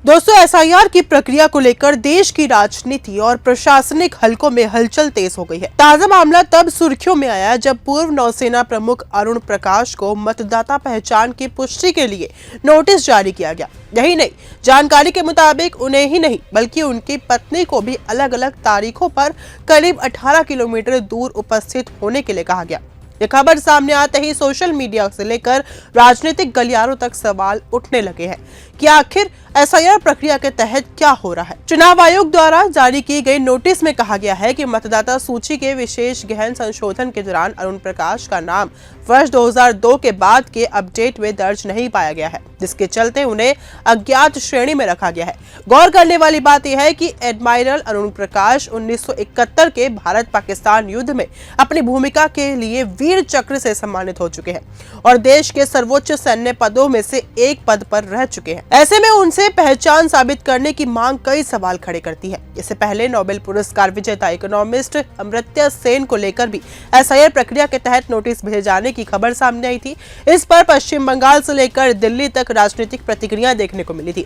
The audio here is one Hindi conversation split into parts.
दोस्तों, एसआईआर की प्रक्रिया को लेकर देश की राजनीति और प्रशासनिक हलकों में हलचल तेज हो गई है। ताजा मामला तब सुर्खियों में आया जब पूर्व नौसेना प्रमुख अरुण प्रकाश को मतदाता पहचान की पुष्टि के लिए नोटिस जारी किया गया। यही नहीं, जानकारी के मुताबिक उन्हें ही नहीं बल्कि उनकी पत्नी को भी अलग अलग तारीखों पर करीब 18 किलोमीटर दूर उपस्थित होने के लिए कहा गया। ये खबर सामने आते ही सोशल मीडिया से लेकर राजनीतिक गलियारों तक सवाल उठने लगे हैं कि आखिर एसआईआर प्रक्रिया के तहत क्या हो रहा है। चुनाव आयोग द्वारा जारी की गई नोटिस में कहा गया है कि मतदाता सूची के विशेष गहन संशोधन के दौरान अरुण प्रकाश का नाम वर्ष 2002 के बाद के अपडेट में दर्ज नहीं पाया गया है, जिसके चलते उन्हें अज्ञात श्रेणी में रखा गया है। गौर करने वाली बात यह है कि एडमायरल अरुण प्रकाश 1971 के भारत पाकिस्तान युद्ध में अपनी भूमिका के लिए वीर चक्र से सम्मानित हो चुके हैं और देश के सर्वोच्च सैन्य पदों में से एक पद पर रह चुके हैं। ऐसे में उनसे पहचान साबित करने की मांग कई सवाल खड़े करती है। इससे पहले नोबेल पुरस्कार विजेता इकोनॉमिस्ट अमर्त्य सेन को लेकर भी एसआईआर प्रक्रिया के तहत नोटिस भेजे जाने की खबर सामने आई थी। इस पर पश्चिम बंगाल से लेकर दिल्ली तक राजनीतिक प्रतिक्रिया देखने को मिली थी।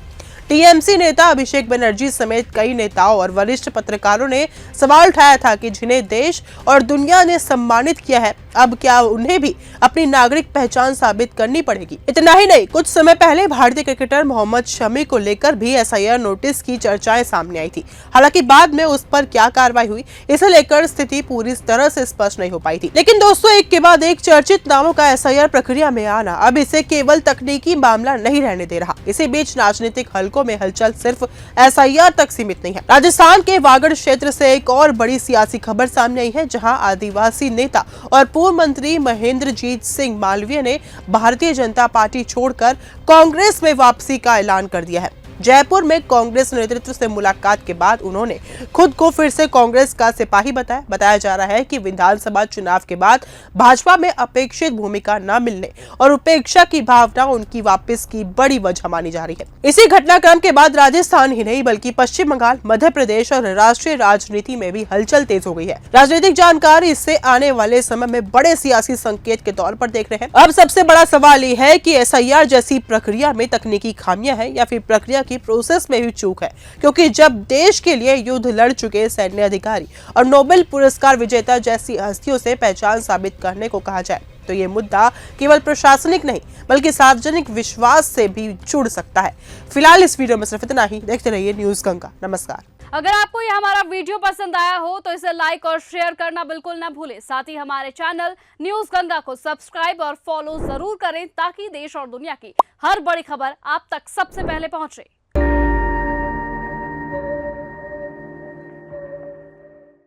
टीएमसी नेता अभिषेक बनर्जी समेत कई नेताओं और वरिष्ठ पत्रकारों ने सवाल उठाया था कि जिन्हें देश और दुनिया ने सम्मानित किया है, अब क्या उन्हें भी अपनी नागरिक पहचान साबित करनी पड़ेगी। इतना ही नहीं, कुछ समय पहले भारतीय क्रिकेटर मोहम्मद शमी को लेकर भी एसआईआर नोटिस की चर्चाएं सामने आई थी। हालांकि बाद में उस पर क्या कार्रवाई हुई, इसे लेकर स्थिति पूरी तरह से स्पष्ट नहीं हो पाई थी। लेकिन दोस्तों, एक के बाद एक चर्चित नामों का एसआईआर प्रक्रिया में आना अब इसे केवल तकनीकी मामला नहीं रहने दे रहा। इसी बीच राजनीतिक हलकों में हलचल सिर्फ एसआईआर तक सीमित नहीं है। राजस्थान के वागड़ क्षेत्र से एक और बड़ी सियासी खबर सामने आई है, जहां आदिवासी नेता और पूर्व मंत्री महेंद्रजीत सिंह मालवीय ने भारतीय जनता पार्टी छोड़कर कांग्रेस में वापसी का ऐलान कर दिया है। जयपुर में कांग्रेस नेतृत्व से मुलाकात के बाद उन्होंने खुद को फिर से कांग्रेस का सिपाही बताया जा रहा है कि विधानसभा चुनाव के बाद भाजपा में अपेक्षित भूमिका न मिलने और उपेक्षा की भावना उनकी वापस की बड़ी वजह मानी जा रही है। इसी घटनाक्रम के बाद राजस्थान ही नहीं बल्कि पश्चिम बंगाल, मध्य प्रदेश और राष्ट्रीय राजनीति में भी हलचल तेज हो गई है। राजनीतिक जानकार इससे आने वाले समय में बड़े सियासी संकेत के तौर पर देख रहे हैं। अब सबसे बड़ा सवाल ये है कि एसआईआर जैसी प्रक्रिया में तकनीकी खामियां हैं या फिर प्रक्रिया की प्रोसेस में भी चूक है, क्योंकि जब देश के लिए युद्ध लड़ चुके सैन्य अधिकारी और नोबेल पुरस्कार विजेता जैसी हस्तियों से पहचान साबित करने को कहा जाए तो ये मुद्दा केवल प्रशासनिक नहीं बल्कि सार्वजनिक विश्वास से भी जुड़ सकता है। फिलहाल इस वीडियो में सिर्फ इतना ही। देखते रहिए न्यूज गंगा। नमस्कार। अगर आपको ये हमारा वीडियो पसंद आया हो तो इसे लाइक और शेयर करना बिल्कुल ना भूलें। साथ ही हमारे चैनल न्यूज गंगा को सब्सक्राइब और फॉलो जरूर करें ताकि देश और दुनिया की हर बड़ी खबर आप तक सबसे पहले पहुंचे।